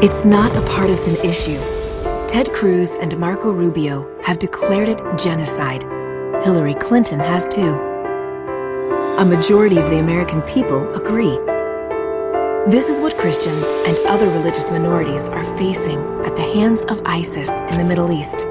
It's not a partisan issue. Ted Cruz and Marco Rubio have declared it genocide. Hillary Clinton has too. A majority of the American people agree. This is what Christians and other religious minorities are facing at the hands of ISIS in the Middle East.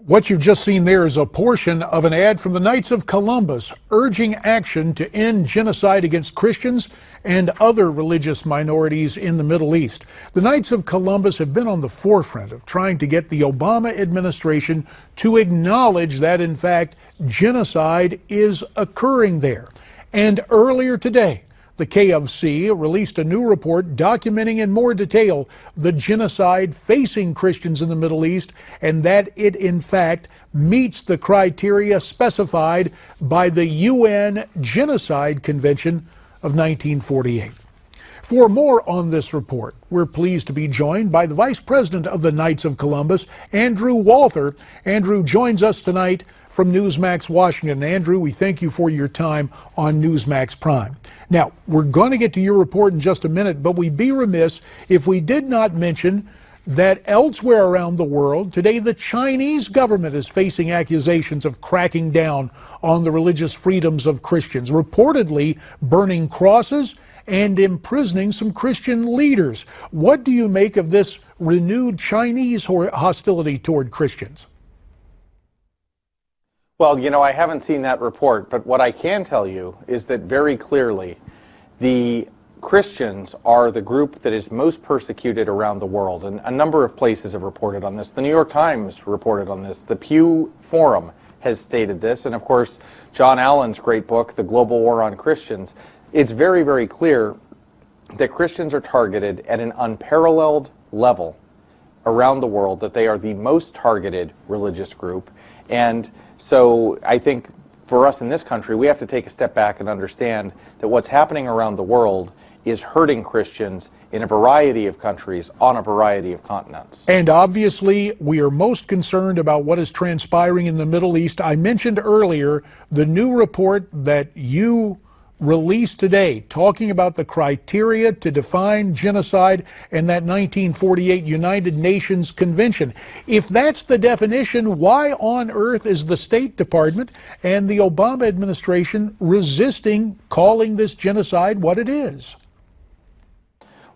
What you've just seen there is a portion of an ad from the Knights of Columbus urging action to end genocide against Christians and other religious minorities in the Middle East. The Knights of Columbus have been on the forefront of trying to get the Obama administration to acknowledge that, in fact, genocide is occurring there. And earlier today, the KFC released a new report documenting in more detail the genocide facing Christians in the Middle East, and that it, in fact, meets the criteria specified by the UN Genocide Convention of 1948. For more on this report, we're pleased to be joined by the Vice President of the Knights of Columbus, Andrew Walther. Andrew joins us tonight from Newsmax, Washington. Andrew, we thank you for your time on Newsmax Prime. Now, we're going to get to your report in just a minute, but we'd be remiss if we did not mention that elsewhere around the world, today the Chinese government is facing accusations of cracking down on the religious freedoms of Christians, reportedly burning crosses and imprisoning some Christian leaders. What do you make of this renewed Chinese hostility toward Christians? Well, you know, I haven't seen that report, but what I can tell you is that very clearly the Christians are the group that is most persecuted around the world, and a number of places have reported on this. The New York Times reported on this. The Pew Forum has stated this, and of course, John Allen's great book, The Global War on Christians. It's very, very clear that Christians are targeted at an unparalleled level around the world, that they are the most targeted religious group. And so I think for us in this country, we have to take a step back and understand that what's happening around the world is hurting Christians in a variety of countries on a variety of continents. And obviously, we are most concerned about what is transpiring in the Middle East. I mentioned earlier the new report that you released today talking about the criteria to define genocide and that 1948 United Nations Convention. If that's the definition, why on earth is the State Department and the Obama administration resisting calling this genocide what it is?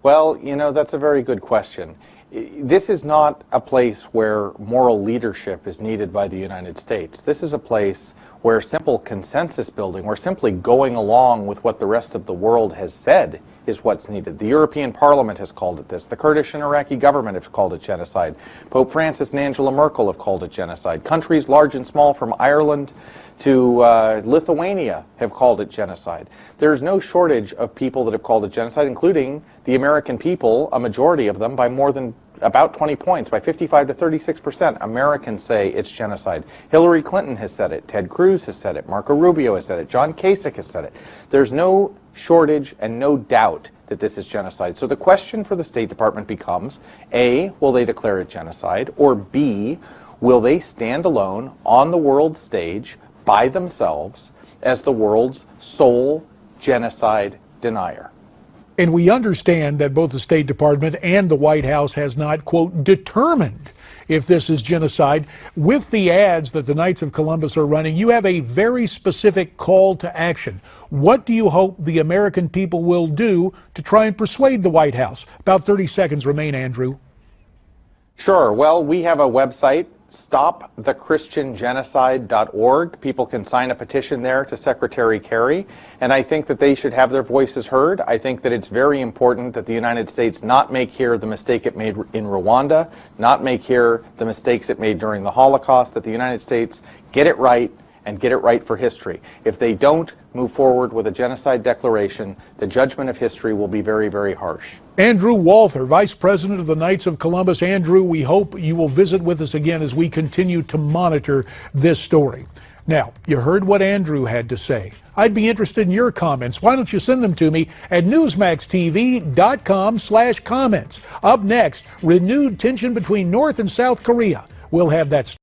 Well, you know, that's a very good question. This is not a place where moral leadership is needed by the United States. This is a place where simple consensus building, where simply going along with what the rest of the world has said is what's needed. The European Parliament has called it this. The Kurdish and Iraqi government have called it genocide. Pope Francis and Angela Merkel have called it genocide. Countries large and small from Ireland to Lithuania have called it genocide. There's no shortage of people that have called it genocide, including the American people, a majority of them, by more than about 20 points, by 55 to 36%. Americans say it's genocide. Hillary Clinton has said it. Ted Cruz has said it. Marco Rubio has said it. John Kasich has said it. There's no shortage and no doubt that this is genocide. So the question for the State Department becomes, A, will they declare it genocide? Or B, will they stand alone on the world stage by themselves as the world's sole genocide denier? And we understand that both the State Department and the White House has not, quote, determined if this is genocide. With the ads that the Knights of Columbus are running, you have a very specific call to action. What do you hope the American people will do to try and persuade the White House? About 30 seconds remain, Andrew. Sure. Well, we have a website, stopthechristiangenocide.org. People can sign a petition there to Secretary Kerry, and I think that they should have their voices heard. I think that it's very important that the United States not make here the mistake it made in Rwanda, not make here the mistakes it made during the Holocaust, that the United States get it right and get it right for history. If they don't move forward with a genocide declaration, the judgment of history will be very, very harsh. Andrew Walther, Vice President of the Knights of Columbus. Andrew, we hope you will visit with us again as we continue to monitor this story. Now, you heard what Andrew had to say. I'd be interested in your comments. Why don't you send them to me at newsmaxtv.com/comments. Up next, renewed tension between North and South Korea. We'll have that